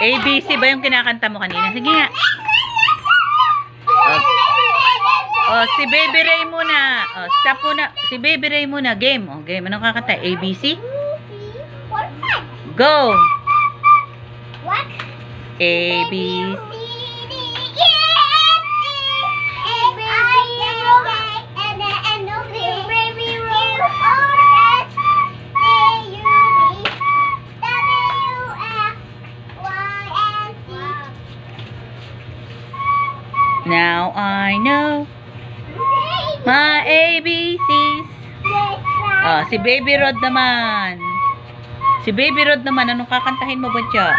ABC ba yung kinakanta mo kanina? Sige nga. Si Baby Ray muna. Stop muna. Si Baby Ray muna. Game. Game. Anong kakanta? ABC? Go! What? ABC. Now I know my ABCs. Si Baby Rod naman. Si Baby Rod naman, anong kakantahin mo ba siya?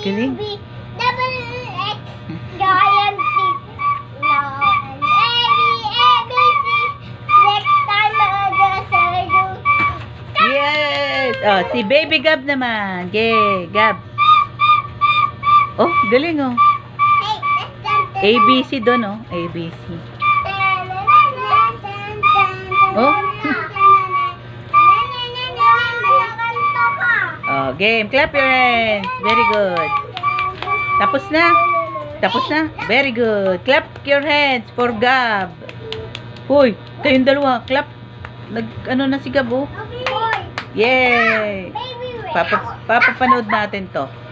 Galing. Yes! Si Baby Gab naman. Yay, Gab. Galing ABC doon ABC. Game. Clap your hands. Very good. Tapos na. Tapos na. Very good. Clap your hands for Gab. Hoy, kayong dalawa. Clap. Ano na si Gab, Yay! Papapanood natin to.